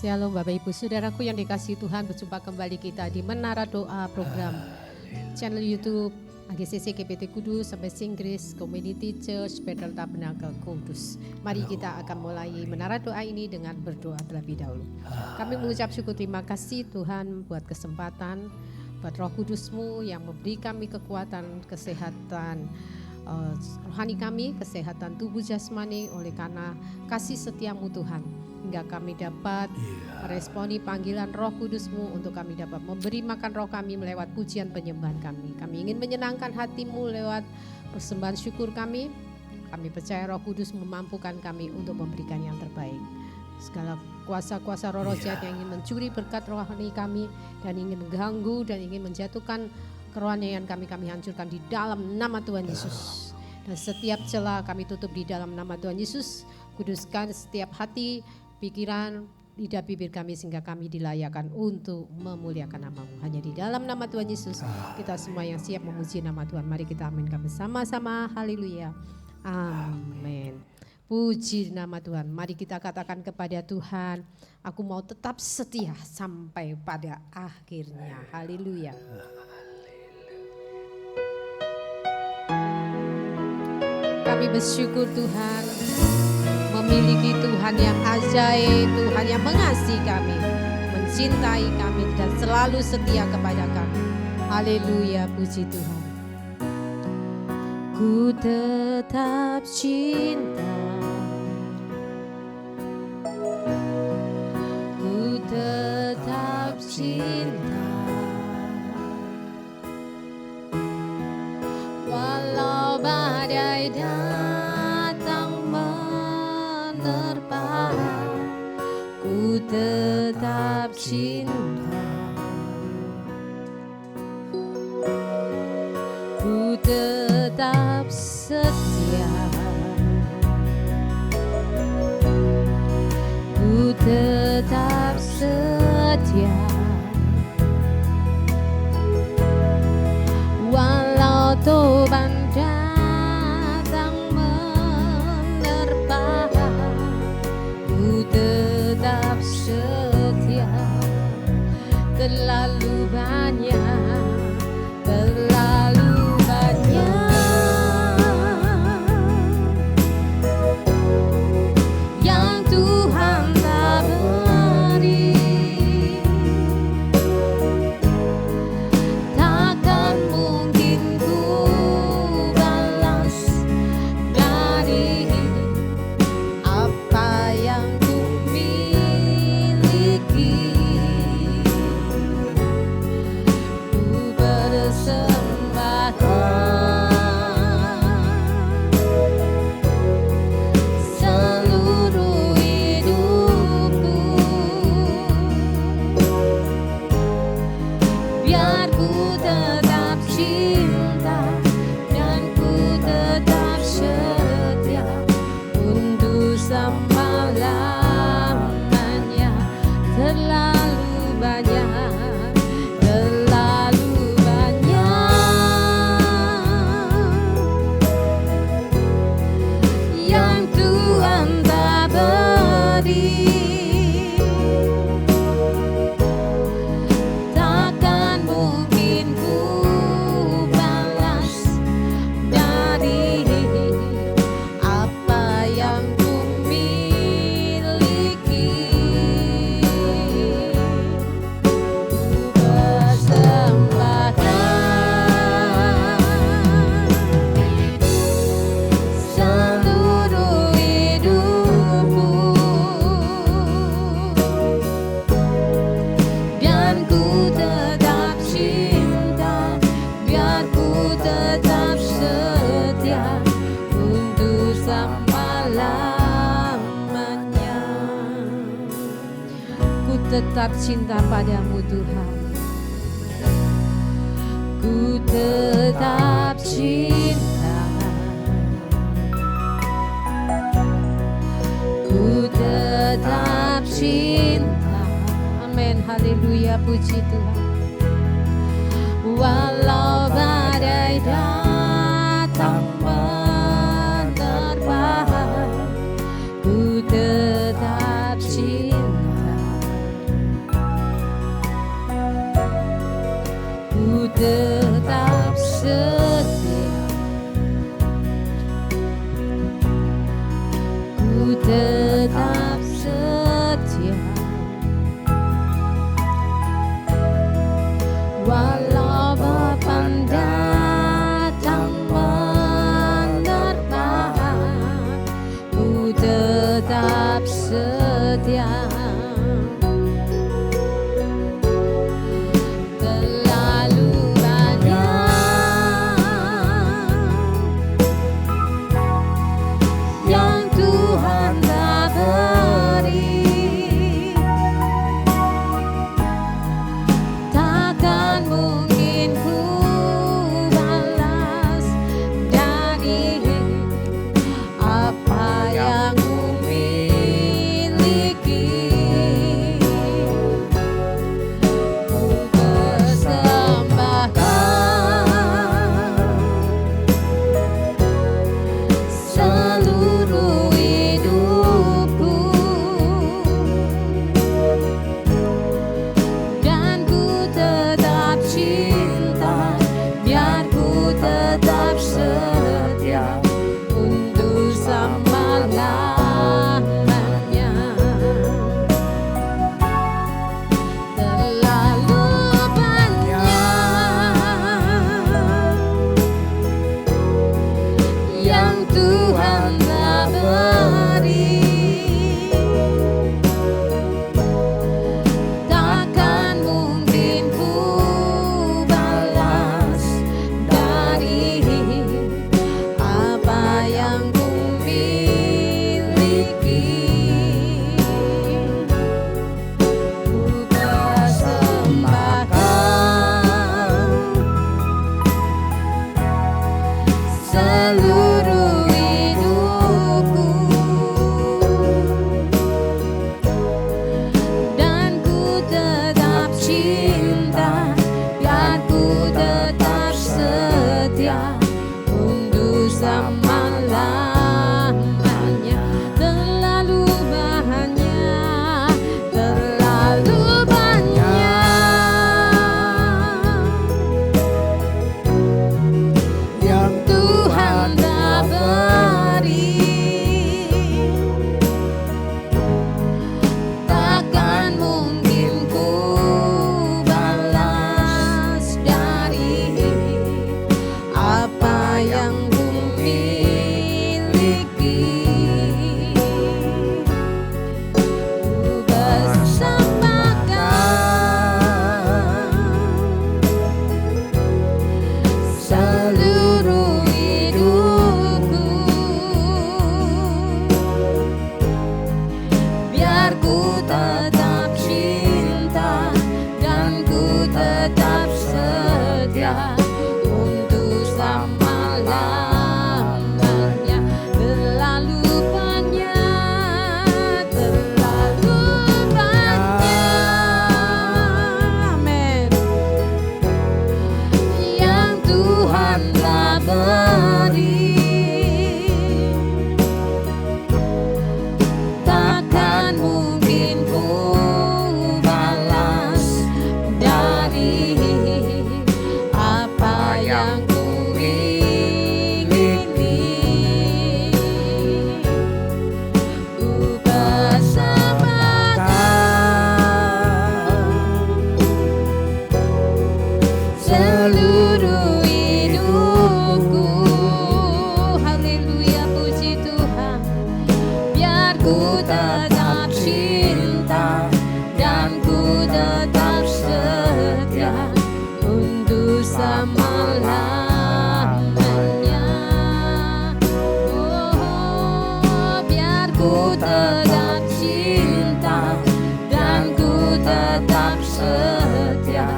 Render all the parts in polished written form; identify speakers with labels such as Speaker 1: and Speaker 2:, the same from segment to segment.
Speaker 1: Shalom Bapak Ibu Saudaraku yang dikasihi Tuhan, berjumpa kembali kita di Menara Doa program channel YouTube AGCC GPT Kudus sampai Inggris Community Church Bethel Tabernacle Kudus. Mari kita akan mulai Menara Doa ini dengan berdoa terlebih dahulu. Kami mengucap syukur terima kasih Tuhan buat kesempatan, buat Roh Kudus-Mu yang memberi kami kekuatan, kesehatan rohani kami, kesehatan tubuh jasmani oleh karena kasih setia-Mu Tuhan. Hingga kami dapat meresponi panggilan Roh Kudus-Mu untuk kami dapat memberi makan roh kami melewat pujian penyembahan kami. Kami ingin menyenangkan hati-Mu lewat persembahan syukur kami. Kami percaya Roh Kudus memampukan kami untuk memberikan yang terbaik. Segala kuasa-kuasa roh jahat yang ingin mencuri berkat rohani kami dan ingin mengganggu dan ingin menjatuhkan kerohanian kami hancurkan di dalam nama Tuhan Yesus. Dan setiap celah kami tutup di dalam nama Tuhan Yesus. Kuduskan setiap hati, pikiran, lidah bibir kami sehingga kami dilayakan untuk memuliakan nama-Mu. Hanya di dalam nama Tuhan Yesus kita semua yang siap memuji nama Tuhan. Mari kita aminkan bersama-sama. Haleluya. Amin. Puji nama Tuhan. Mari kita katakan kepada Tuhan, aku mau tetap setia sampai pada akhirnya. Haleluya. Kami bersyukur Tuhan memiliki Tuhan yang ajaib, Tuhan yang mengasihi kami, mencintai kami dan selalu setia kepada kami. Haleluya, puji Tuhan. Ku tetap cinta, ku tetap cinta, walau badai datang menerpa, ku tetap cinta, ku tetap setia, ku tetap setia, walau toban datang menerpa, ku tetap setia. Terlalu banyak, terlalu banyak yang Tuhan tak beri, takkan mungkin ku balas dari apa yang ku miliki. Ku persembahkan seluruh hidupku, biar ku tetap cinta dan ku tetap setia untuk selama-lamanya. Terlalu banyak, terlalu banyak yang Tuhan tak beri, takkan mungkin ku balas dari apa yang ku miliki. Ku persembahkan seluruh hidupku, biar ku tetap cinta, biar ku tetap setia untuk selama-lamanya. Ku tetap cinta padamu Tuhan, ku tetap cinta, ku tetap cinta. Amin, haleluya, puji Tuhan. Walau badai datang menerpa, ku tetap cinta, seluruh hidupku, dan ku tetap cinta, biar ku tetap setia untuk selama-lamanya. Terlalu banyak, terlalu banyak yang Tuhan tak beri, takkan mungkin ku balas dari apa yang ku miliki. Ku bersamakan seluruh hidupku, biar ku tetap cinta dan ku tetap setia untuk selama-lamanya. Terlalu banyak, terlalu banyak, amin, yang Tuhan telah beri, takkan mungkin ku balas dari apa yang ku ingini. Ku bersamakan seluruh hidupku, haleluya, puji Tuhan, biar ku tetap cinta dan ku tetap setia untuk selama-lamanya. Oh, biar ku tetap cinta dan ku tetap setia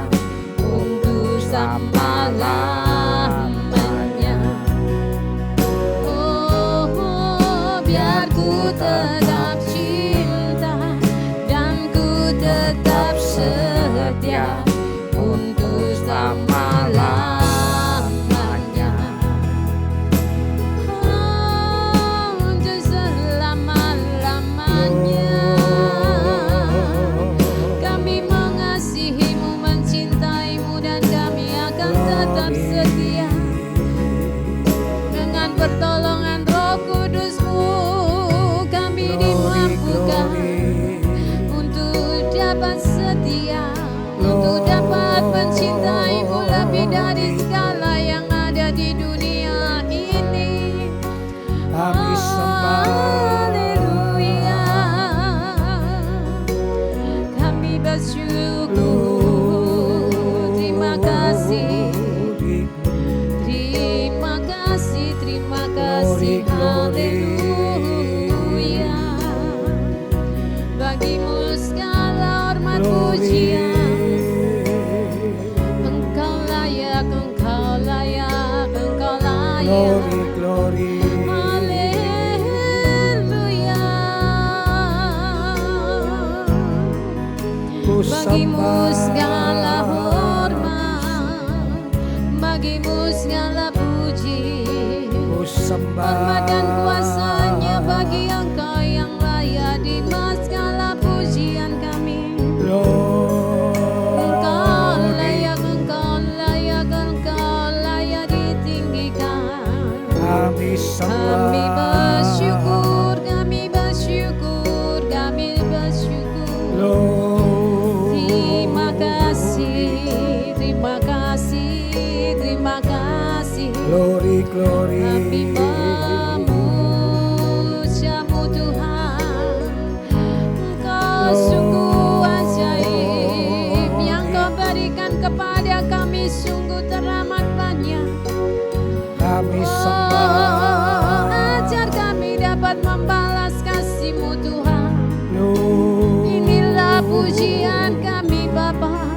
Speaker 1: untuk selama-lamanya. Oh, biar ku tetap cinta dan ku tetap setia untuk selama-lamanya. Oh, untuk selama-lamanya. Kami mengasihimu, mencintaimu, dan kami akan tetap setia. Dengan pertolongan Roh Kudus-Mu, kami dimampukan untuk dapat setia, untuk dapat mencintaimu lebih dari segala yang ada di dunia ini.
Speaker 2: Kami sembah,
Speaker 1: Haleluya, kami bersyukur. Terima kasih, terima kasih, terima kasih. Haleluya, bagimu segala hormat pujian. Engkau layak, engkau layak, engkau layak.
Speaker 2: glory, glory.
Speaker 1: Haleluya,
Speaker 2: Ku
Speaker 1: bagimu
Speaker 2: sembah,
Speaker 1: segala hormat, bagimu segala puji.
Speaker 2: ku sembah,
Speaker 1: Hormat dan kuasanya bagi Engkau yang layak terima segala pujian kami. Engkau layak, engkau layak, engkau layak ditinggikan.
Speaker 2: Kami sembah,
Speaker 1: Kami bersyukur, kami bersyukur, kami bersyukur. Terima kasih, terima kasih, terima kasih.
Speaker 2: glory, glory.
Speaker 1: Kami memujamu Tuhan. Engkau sungguh ajaib, yang Kau berikan kepada kami sungguh teramat banyak.
Speaker 2: Kami sembah,
Speaker 1: Oh, ajar kami dapat membalas kasih-Mu Tuhan. Inilah pujian kami Bapa.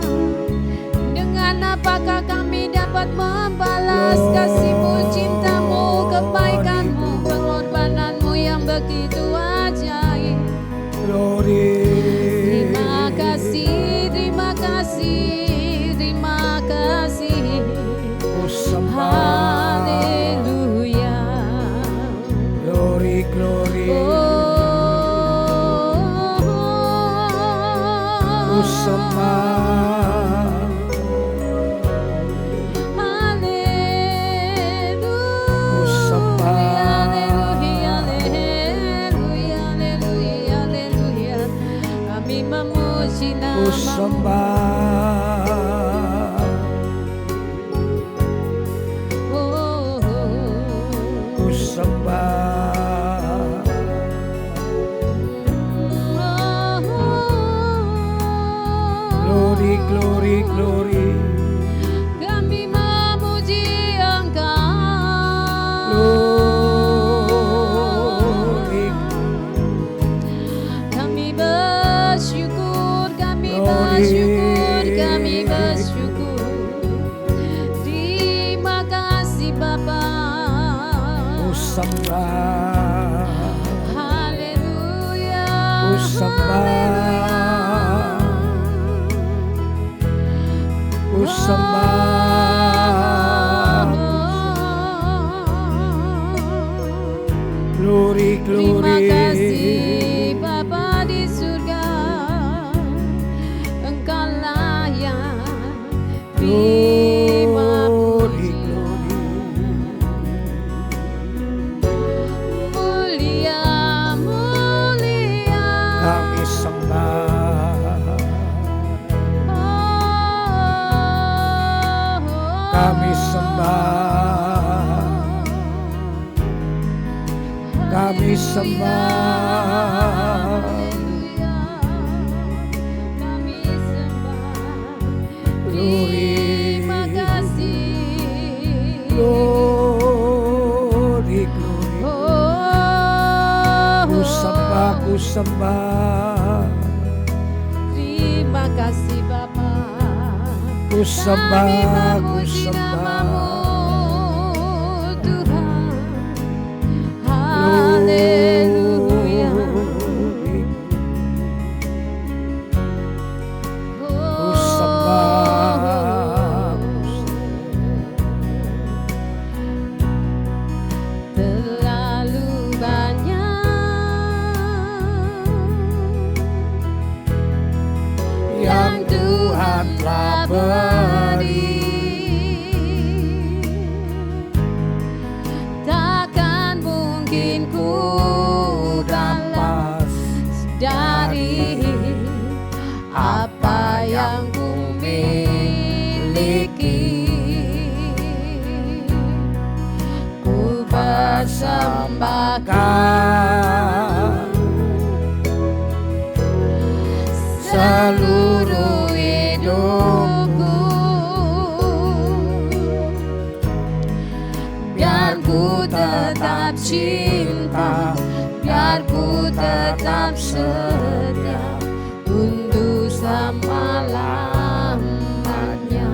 Speaker 1: Dengan apakah kami dapat membalas kasih-Mu, cinta-Mu kepada begitu ajaib.
Speaker 2: Glory.
Speaker 1: Terima kasih, terima kasih, terima kasih.
Speaker 2: Ku sembah.
Speaker 1: Haleluya.
Speaker 2: Glory, glory. Ku sembah. Ku sembah.
Speaker 1: Kami memuji
Speaker 2: Ku
Speaker 1: namamu.
Speaker 2: sembah. Ku sembah. Glory, glory, glory.
Speaker 1: Kami memuji Engkau.
Speaker 2: Glory.
Speaker 1: Kami bersyukur, kami
Speaker 2: Glory.
Speaker 1: bersyukur, kami bersyukur. Terima kasih Bapa.
Speaker 2: Ku sembah.
Speaker 1: Haleluya.
Speaker 2: Ku sembah. Ku sembah. Glory,
Speaker 1: Terima
Speaker 2: glory.
Speaker 1: kasih Bapa di surga, Engkau layak terima
Speaker 2: Glory,
Speaker 1: puji.
Speaker 2: glory.
Speaker 1: Mulia, mulia.
Speaker 2: Kami sembah. Kami sembah. Kami sembah.
Speaker 1: Haleluya. Kami sembah.
Speaker 2: Glory.
Speaker 1: Terima kasih.
Speaker 2: Glory, glory. Ku sembah, ku sembah.
Speaker 1: Terima kasih Bapa.
Speaker 2: Ku sembah,
Speaker 1: Kami
Speaker 2: ku
Speaker 1: memuji
Speaker 2: sembah.
Speaker 1: namamu Tuhan. Haleluya.
Speaker 2: Glory. Ku sembah.
Speaker 1: Terlalu banyak yang Tuhan telah beri, takkan mungkin ku dapat dari apa yang ku miliki. Ku persembahkan seluruh hidupku, biar ku tetap cinta, biar ku tetap setia untuk selama-lamanya.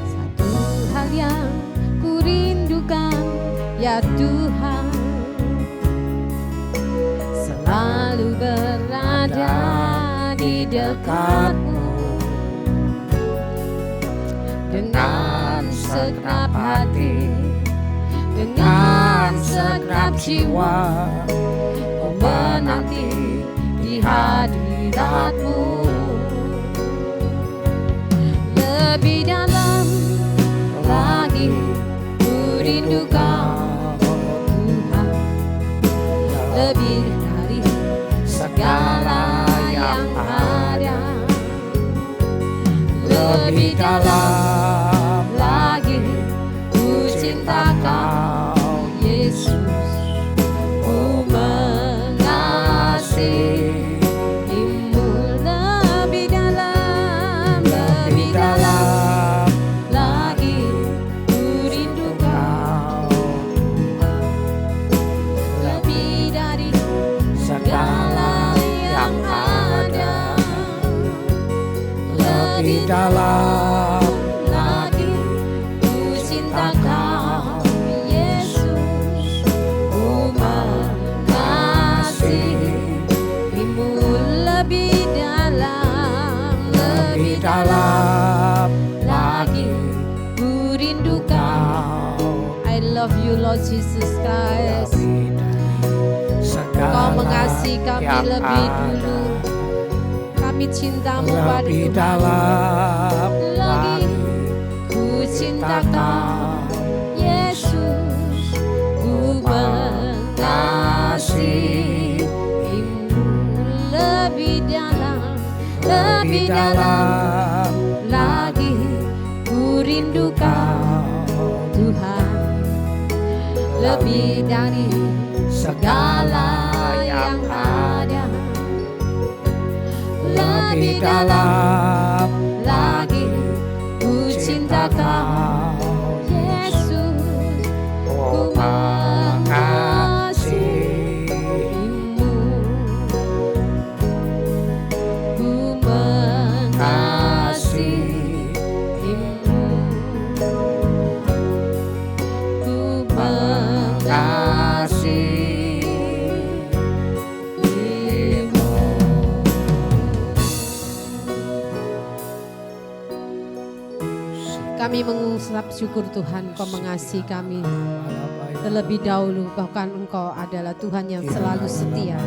Speaker 1: Satu hal yang ku rindukan, ya Tuhan, selalu berada di dekatmu. Dengan segenap hati, dengan segenap jiwa, ku menanti di hadiratmu. Lebih dalam lagi ku rindukan Tuhan, lebih dari segala yang ada. Lebih dalam lagi ku cinta Kau Yesus, ku mengasihimu. Lebih dalam lagi ku rindukan lebih dari segala yang ada. Lebih
Speaker 2: dalam
Speaker 1: ku rindukan. I love you Lord Jesus Christ. Kau mengasihi kami lebih dulu. Kami cintamu pada
Speaker 2: lebih
Speaker 1: Tuhan.
Speaker 2: dalam
Speaker 1: Lagi ku cinta kau Yesus, ku mengasihimu lebih dalam lagi ku rindukan Tuhan, lebih dari segala yang ada, lebih dalam lagi ku cinta kau Yesus, ku mengasihimu, ku mengasihimu, ku mengasihimu. Kami mengucap syukur Tuhan, Kau mengasihi kami terlebih dahulu, bahkan Engkau adalah Tuhan yang selalu setia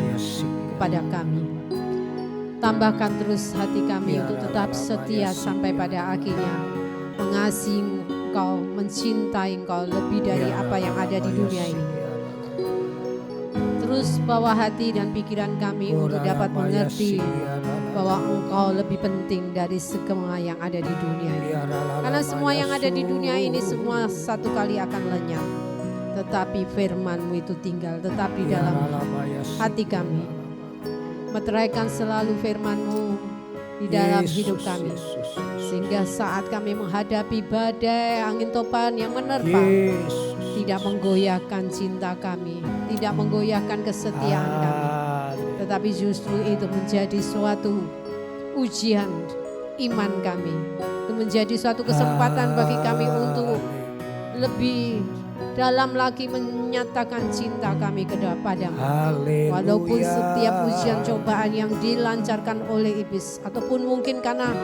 Speaker 1: kepada kami. Tambahkan terus hati kami untuk tetap setia sampai pada akhirnya, mengasihi Engkau, mencintai Engkau lebih dari apa yang ada di dunia ini. Terus bawa hati dan pikiran kami untuk dapat mengerti bahwa Engkau lebih penting dari semua yang ada di dunia ini. Karena semua yang ada di dunia ini semua satu kali akan lenyap. Tetapi firman-Mu itu tinggal tetap di dalam hati kami. Meteraikan selalu firman-Mu di dalam hidup kami. Sehingga saat kami menghadapi badai angin topan yang menerpa, tidak menggoyahkan cinta kami, tidak menggoyahkan kesetiaan kami. Tetapi justru itu menjadi suatu ujian iman kami. Itu menjadi suatu kesempatan bagi kami untuk lebih dalam lagi menyatakan cinta kami kepadamu. Walaupun setiap ujian cobaan yang dilancarkan oleh iblis, ataupun mungkin karena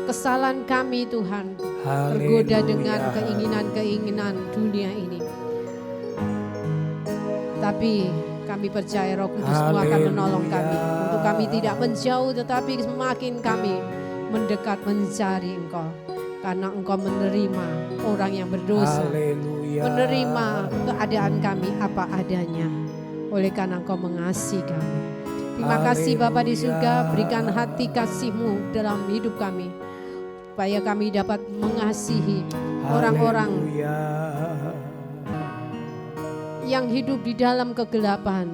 Speaker 1: kesalahan kami Tuhan, tergoda dengan keinginan-keinginan dunia ini. Tapi kami percaya Roh Kudus-Mu akan menolong kami. Untuk kami tidak menjauh, tetapi semakin kami mendekat mencari Engkau. Karena Engkau menerima orang yang berdosa, menerima keadaan kami apa adanya. Oleh karena Engkau mengasihi kami. Terima kasih Bapa di surga, berikan hati kasih-Mu dalam hidup kami, supaya kami dapat mengasihi orang-orang yang hidup di dalam kegelapan,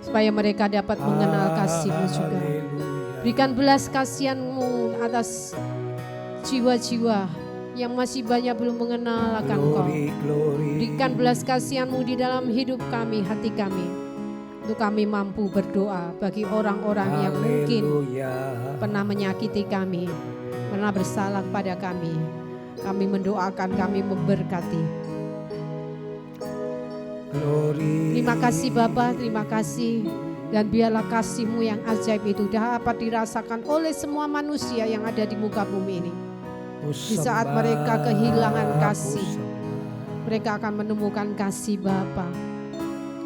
Speaker 1: supaya mereka dapat mengenal kasih-Mu juga. Berikan belas kasihan-Mu atas jiwa-jiwa yang masih banyak belum mengenal akan Engkau. Berikan belas kasihan-Mu di dalam hidup kami, hati kami, untuk kami mampu berdoa bagi orang-orang yang mungkin pernah menyakiti kami, pernah bersalah pada kami. Kami mendoakan, kami memberkati. Terima kasih Bapa, terima kasih. Dan biarlah kasih-Mu yang ajaib itu dapat dirasakan oleh semua manusia yang ada di muka bumi ini. Di saat mereka kehilangan kasih, mereka akan menemukan kasih Bapa,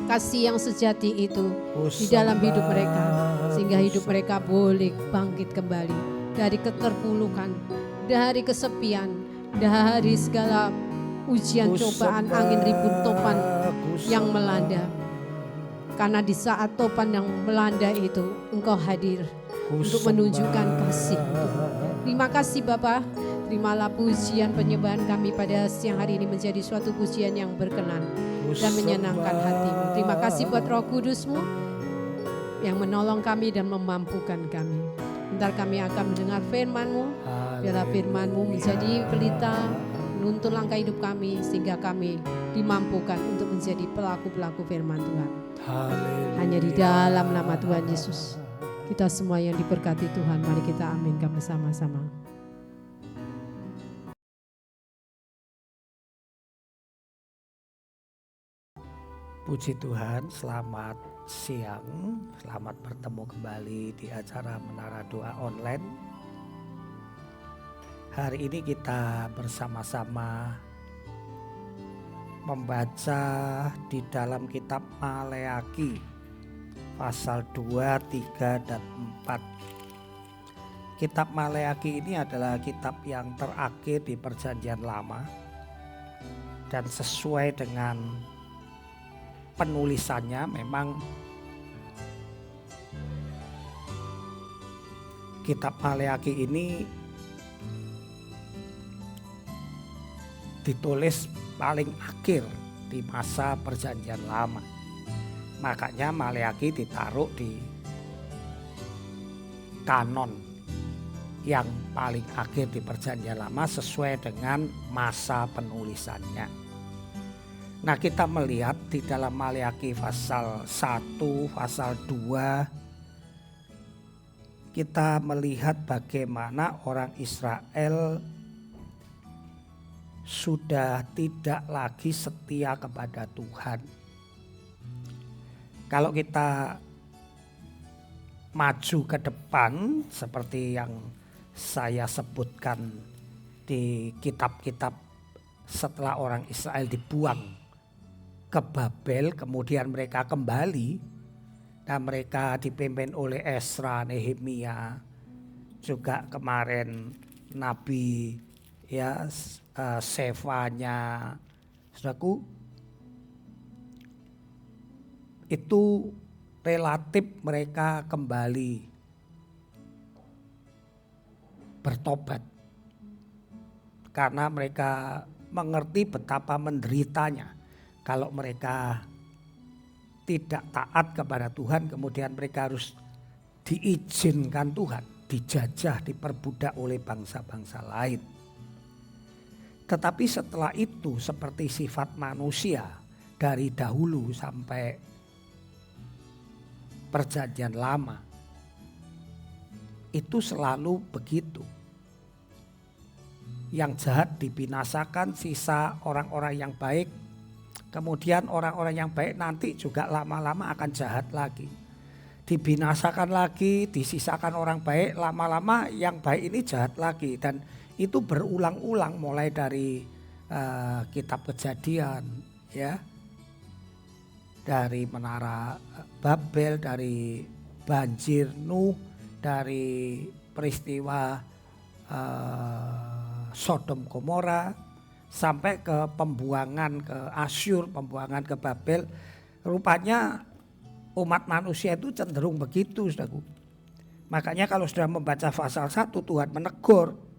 Speaker 1: kasih yang sejati itu di dalam hidup mereka, sehingga hidup mereka boleh bangkit kembali dari keterpurukan, dari kesepian, dari segala ujian cobaan angin ribut topan yang melanda. Karena di saat topan yang melanda itu Engkau hadir untuk menunjukkan kasih. Terima kasih Bapa. Terimalah pujian penyembahan kami pada siang hari ini menjadi suatu pujian yang berkenan dan menyenangkan hati-Mu. Terima kasih buat Roh Kudus-Mu yang menolong kami dan memampukan kami. Bentar kami akan mendengar firman-Mu. Biarlah firman-Mu menjadi pelita menuntun langkah hidup kami, sehingga kami dimampukan untuk menjadi pelaku-pelaku firman Tuhan. Hanya di dalam nama Tuhan Yesus kita semua yang diberkati Tuhan, mari kita aminkan bersama-sama.
Speaker 2: Puji Tuhan, selamat siang, selamat bertemu kembali di acara Menara Doa Online. Hari ini kita bersama-sama membaca di dalam kitab Maleakhi pasal 2, 3, dan 4. Kitab Maleakhi ini adalah kitab yang terakhir di Perjanjian Lama dan sesuai dengan penulisannya memang kitab Maleakhi ini ditulis paling akhir di masa Perjanjian Lama. Makanya Maleakhi ditaruh di kanon yang paling akhir di Perjanjian Lama sesuai dengan masa penulisannya. Nah, kita melihat di dalam Maleakhi pasal 1, pasal 2, kita melihat bagaimana orang Israel sudah tidak lagi setia kepada Tuhan. Kalau kita maju ke depan seperti yang saya sebutkan di kitab-kitab setelah orang Israel dibuang ke Babel, kemudian mereka kembali dan mereka dipimpin oleh Ezra, Nehemia, juga kemarin Nabi Sefanya, saudaraku, itu relatif mereka kembali bertobat karena mereka mengerti betapa menderitanya kalau mereka tidak taat kepada Tuhan, kemudian mereka harus diizinkan Tuhan, dijajah, diperbudak oleh bangsa-bangsa lain. Tetapi setelah itu seperti sifat manusia dari dahulu sampai Perjanjian Lama, itu selalu begitu. Yang jahat dibinasakan, sisa orang-orang yang baik. Kemudian orang-orang yang baik nanti juga lama-lama akan jahat lagi. Dibinasakan lagi, disisakan orang baik, lama-lama yang baik ini jahat lagi. Dan itu berulang-ulang mulai dari kitab Kejadian, ya, dari menara Babel, dari banjir Nuh, dari peristiwa Sodom Gomora, sampai ke pembuangan ke Asyur, pembuangan ke Babel. Rupanya umat manusia itu cenderung begitu, saudaraku. Makanya kalau sudah membaca pasal 1, Tuhan menegur,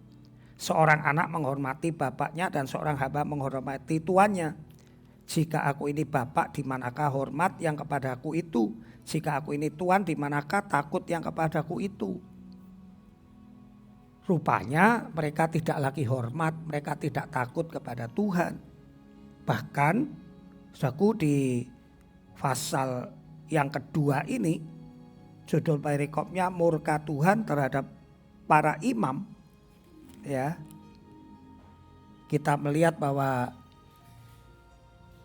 Speaker 2: seorang anak menghormati bapaknya dan seorang hamba menghormati tuannya. Jika aku ini bapak, di manakah hormat yang kepadaku itu? Jika aku ini tuan, di manakah takut yang kepadaku itu? Rupanya mereka tidak lagi hormat, mereka tidak takut kepada Tuhan. Bahkan saudaraku, di pasal yang kedua ini, judul perikopnya murka Tuhan terhadap para imam. Ya, kita melihat bahwa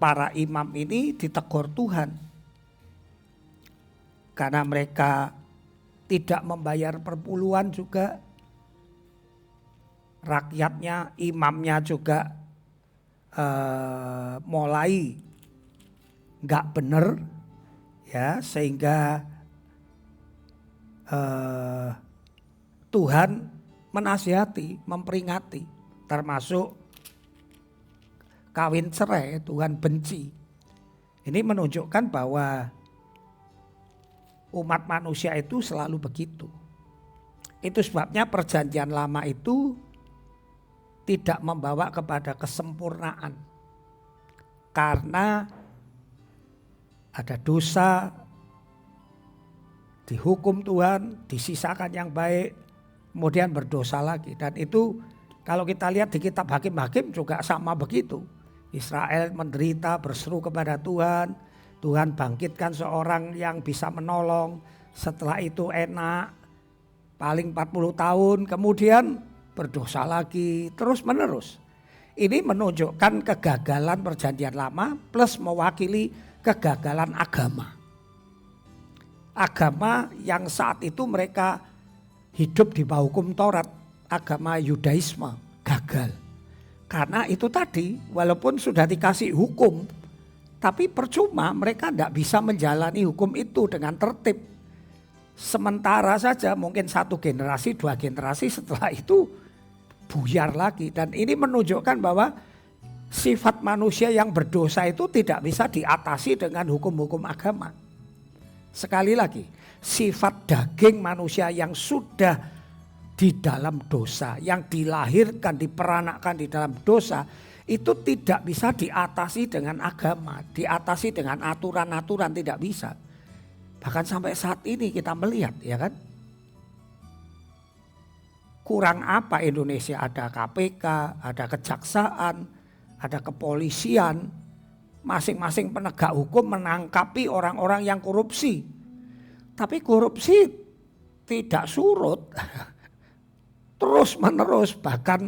Speaker 2: para imam ini ditegur Tuhan karena mereka tidak membayar perpuluhan juga. Rakyatnya, imamnya juga mulai nggak benar, ya, sehingga Tuhan menasihati, memperingati, termasuk kawin cerai, Tuhan benci. Ini menunjukkan bahwa umat manusia itu selalu begitu. Itu sebabnya Perjanjian Lama itu tidak membawa kepada kesempurnaan. Karena ada dosa, dihukum Tuhan, disisakan yang baik, kemudian berdosa lagi. Dan itu kalau kita lihat di kitab Hakim-Hakim juga sama begitu. Israel menderita, berseru kepada Tuhan, Tuhan bangkitkan seorang yang bisa menolong. Setelah itu enak, paling 40 tahun, kemudian berdosa lagi, terus menerus. Ini menunjukkan kegagalan Perjanjian Lama plus mewakili kegagalan agama. Agama yang saat itu mereka hidup di bawah hukum Taurat, agama Yudaisme gagal. Karena itu tadi walaupun sudah dikasih hukum, tapi percuma, mereka tidak bisa menjalani hukum itu dengan tertib. Sementara saja mungkin 1 generasi, 2 generasi setelah itu buyar lagi. Dan ini menunjukkan bahwa sifat manusia yang berdosa itu tidak bisa diatasi dengan hukum-hukum agama. Sekali lagi, sifat daging manusia yang sudah di dalam dosa, yang dilahirkan, diperanakkan di dalam dosa, itu tidak bisa diatasi dengan agama, diatasi dengan aturan-aturan, tidak bisa. Bahkan sampai saat ini kita melihat, ya kan? Kurang apa Indonesia? Ada KPK, ada kejaksaan, ada kepolisian, masing-masing penegak hukum menangkapi orang-orang yang korupsi. Tapi korupsi tidak surut, terus menerus. Bahkan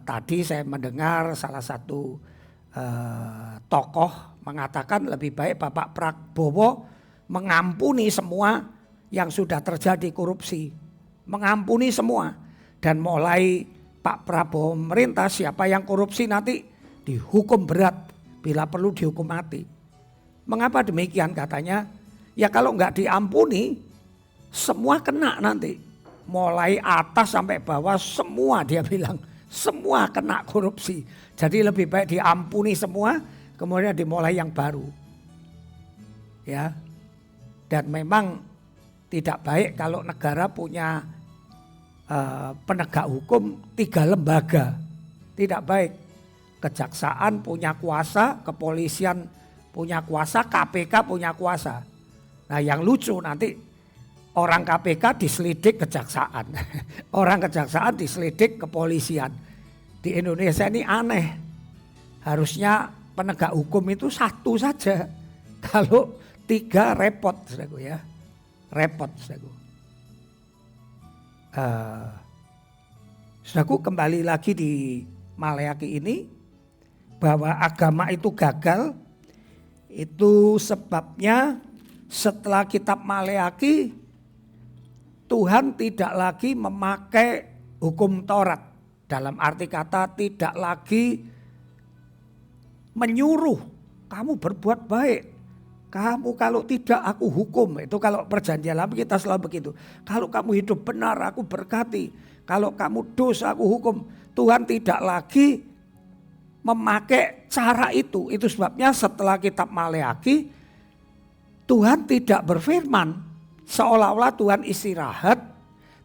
Speaker 2: tadi saya mendengar salah satu tokoh mengatakan lebih baik Bapak Prabowo mengampuni semua yang sudah terjadi korupsi. Mengampuni semua. Dan mulai Pak Prabowo merintah, siapa yang korupsi nanti dihukum berat, bila perlu dihukum mati. Mengapa demikian katanya? Ya kalau nggak diampuni semua kena nanti. Mulai atas sampai bawah semua, dia bilang semua kena korupsi. Jadi lebih baik diampuni semua, kemudian dimulai yang baru. Ya. Dan memang tidak baik kalau negara punya penegak hukum 3 lembaga. Tidak baik. Kejaksaan punya kuasa, kepolisian punya kuasa, KPK punya kuasa. Nah yang lucu nanti orang KPK diselidik kejaksaan. Orang kejaksaan diselidik kepolisian. Di Indonesia ini aneh. Harusnya penegak hukum itu 1 saja. Kalau 3 repot, saudaraku ya. Repot, saudaraku. Saudaraku kembali lagi di Maleakhi ini. Bahwa agama itu gagal. Itu sebabnya setelah kitab Maleakhi, Tuhan tidak lagi memakai hukum Taurat. Dalam arti kata tidak lagi menyuruh kamu berbuat baik. Kamu kalau tidak aku hukum. Itu kalau perjanjian lama kita selalu begitu. Kalau kamu hidup benar aku berkati. Kalau kamu dosa aku hukum. Tuhan tidak lagi memakai cara itu. Itu sebabnya setelah kitab Maleakhi Tuhan tidak berfirman. Seolah-olah Tuhan istirahat.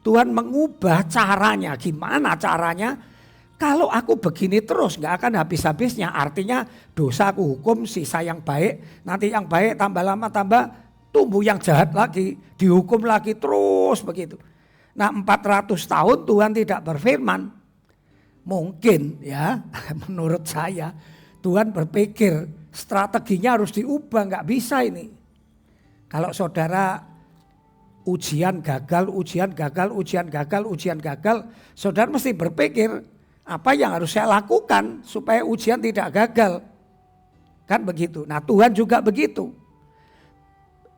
Speaker 2: Tuhan mengubah caranya. Gimana caranya? Kalau aku begini terus gak akan habis-habisnya. Artinya dosa aku hukum, sisa yang baik. Nanti yang baik tambah lama tambah tumbuh yang jahat lagi. Dihukum lagi terus begitu. Nah 400 tahun Tuhan tidak berfirman. Mungkin ya menurut saya Tuhan berpikir strateginya harus diubah. Gak bisa ini. Kalau saudara ujian gagal, saudara mesti berpikir apa yang harus saya lakukan supaya ujian tidak gagal. Kan begitu. Nah Tuhan juga begitu.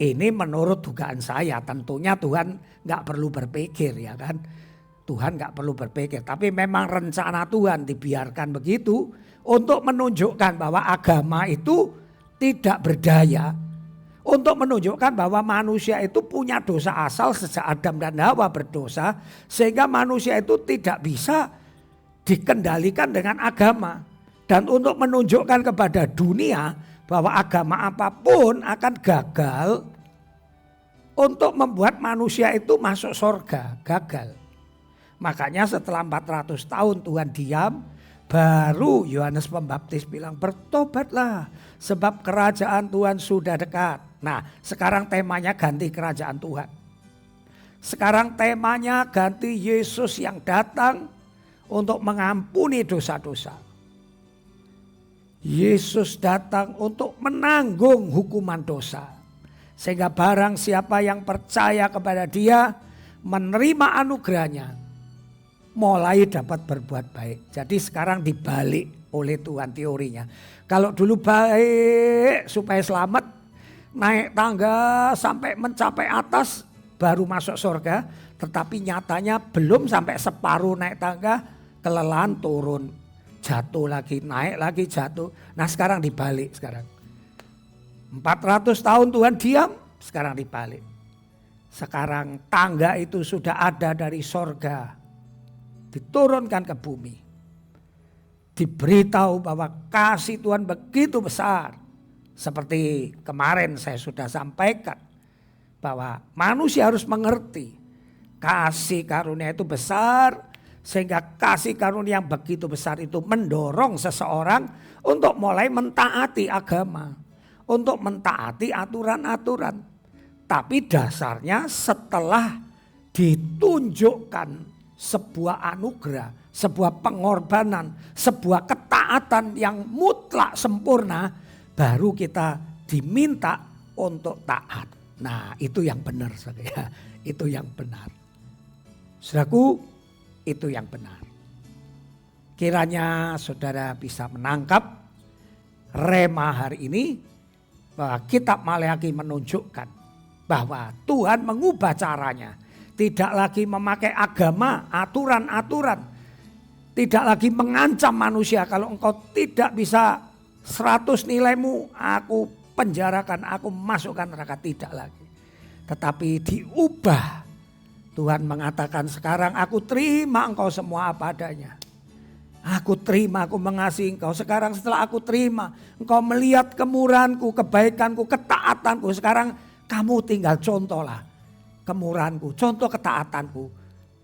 Speaker 2: Ini menurut dugaan saya, tentunya Tuhan gak perlu berpikir ya kan. Tuhan gak perlu berpikir, tapi memang rencana Tuhan dibiarkan begitu untuk menunjukkan bahwa agama itu tidak berdaya. Untuk menunjukkan bahwa manusia itu punya dosa asal sejak Adam dan Hawa berdosa. Sehingga manusia itu tidak bisa dikendalikan dengan agama. Dan untuk menunjukkan kepada dunia bahwa agama apapun akan gagal. Untuk membuat manusia itu masuk surga, gagal. Makanya setelah 400 tahun Tuhan diam. Baru Yohanes Pembaptis bilang bertobatlah sebab kerajaan Tuhan sudah dekat. Nah sekarang temanya ganti kerajaan Tuhan. Sekarang temanya ganti Yesus yang datang untuk mengampuni dosa-dosa. Yesus datang untuk menanggung hukuman dosa. Sehingga barang siapa yang percaya kepada Dia menerima anugerahnya, mulai dapat berbuat baik. Jadi sekarang dibalik oleh Tuhan teorinya. Kalau dulu baik supaya selamat, naik tangga sampai mencapai atas baru masuk surga. Tetapi nyatanya belum sampai separuh naik tangga, kelelahan turun. Jatuh lagi, naik lagi, jatuh. Nah sekarang dibalik sekarang. 400 tahun Tuhan diam, sekarang dibalik. Sekarang tangga itu sudah ada dari sorga. Diturunkan ke bumi. Diberitahu bahwa kasih Tuhan begitu besar. Seperti kemarin saya sudah sampaikan. Bahwa manusia harus mengerti. Kasih karunia itu besar. Sehingga kasih karunia yang begitu besar itu mendorong seseorang untuk mulai mentaati agama. Untuk mentaati aturan-aturan. Tapi dasarnya setelah ditunjukkan sebuah anugerah, sebuah pengorbanan, sebuah ketaatan yang mutlak sempurna, baru kita diminta untuk taat. Nah itu yang benar saudara, itu yang benar. Saudaraku, itu yang benar. Kiranya saudara bisa menangkap rema hari ini bahwa kitab Maleakhi menunjukkan bahwa Tuhan mengubah caranya. Tidak lagi memakai agama, aturan-aturan. Tidak lagi mengancam manusia kalau engkau tidak bisa 100 nilaimu, aku penjarakan, aku masukkan neraka. Tidak lagi. Tetapi diubah. Tuhan mengatakan sekarang aku terima engkau semua apa adanya. Aku terima, aku mengasihi engkau. Sekarang setelah aku terima, engkau melihat kemurahanku, kebaikanku, ketaatanku. Sekarang kamu tinggal contohlah kemurahanku, contoh ketaatanku,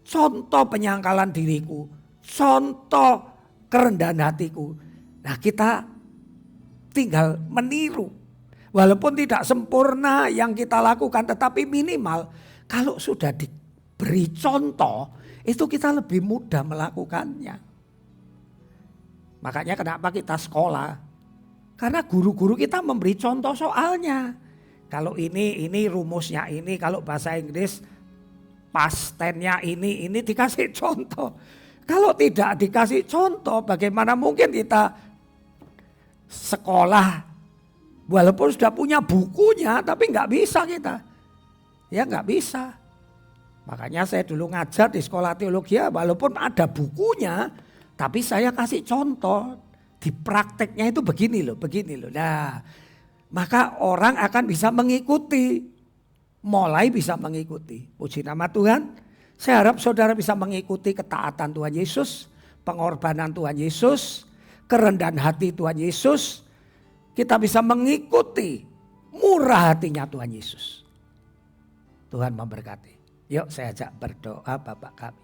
Speaker 2: contoh penyangkalan diriku, contoh kerendahan hatiku. Nah kita tinggal meniru. Walaupun tidak sempurna yang kita lakukan, tetapi minimal kalau sudah diberi contoh, itu kita lebih mudah melakukannya. Makanya kenapa kita sekolah? Karena guru-guru kita memberi contoh soalnya. Kalau ini rumusnya ini, kalau bahasa Inggris past tense-nya ini dikasih contoh. Kalau tidak dikasih contoh, bagaimana mungkin kita sekolah walaupun sudah punya bukunya tapi nggak bisa kita. Ya nggak bisa. Makanya saya dulu ngajar di sekolah teologi walaupun ada bukunya tapi saya kasih contoh. Di prakteknya itu begini loh. Nah, maka orang akan bisa mengikuti, mulai bisa mengikuti. Puji nama Tuhan, saya harap saudara bisa mengikuti ketaatan Tuhan Yesus, pengorbanan Tuhan Yesus, kerendahan hati Tuhan Yesus. Kita bisa mengikuti murah hatinya Tuhan Yesus. Tuhan memberkati. Yuk saya ajak berdoa Bapak kami.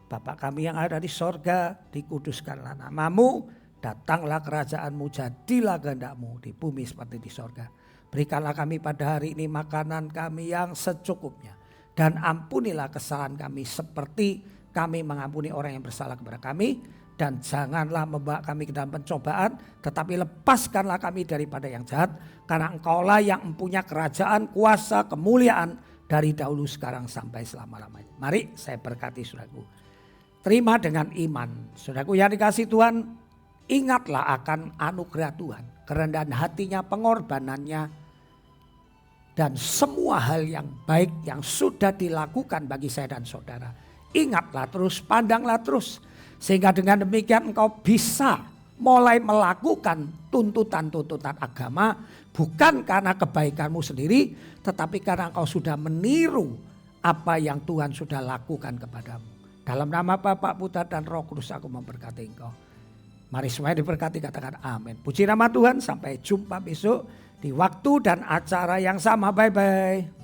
Speaker 2: Bapak kami yang ada di sorga, dikuduskanlah namamu. Datanglah kerajaanmu, jadilah kehendak-mu di bumi seperti di sorga. Berikanlah kami pada hari ini makanan kami yang secukupnya. Dan ampunilah kesalahan kami seperti kami mengampuni orang yang bersalah kepada kami. Dan janganlah membawa kami ke dalam pencobaan, tetapi lepaskanlah kami daripada yang jahat. Karena engkaulah yang mempunyai kerajaan, kuasa, kemuliaan dari dahulu sekarang sampai selama-lamanya. Mari saya berkati saudaraku. Terima dengan iman. Saudaraku yang dikasihi Tuhan, ingatlah akan anugerah Tuhan, kerendahan hatinya, pengorbanannya, dan semua hal yang baik yang sudah dilakukan bagi saya dan saudara. Ingatlah terus, pandanglah terus, sehingga dengan demikian engkau bisa mulai melakukan tuntutan-tuntutan agama, bukan karena kebaikanmu sendiri, tetapi karena engkau sudah meniru apa yang Tuhan sudah lakukan kepadamu. Dalam nama Bapa, Putra dan Roh Kudus aku memberkati engkau. Mari semuanya diberkati, katakan amin. Puji nama Tuhan, sampai jumpa besok di waktu dan acara yang sama. Bye-bye.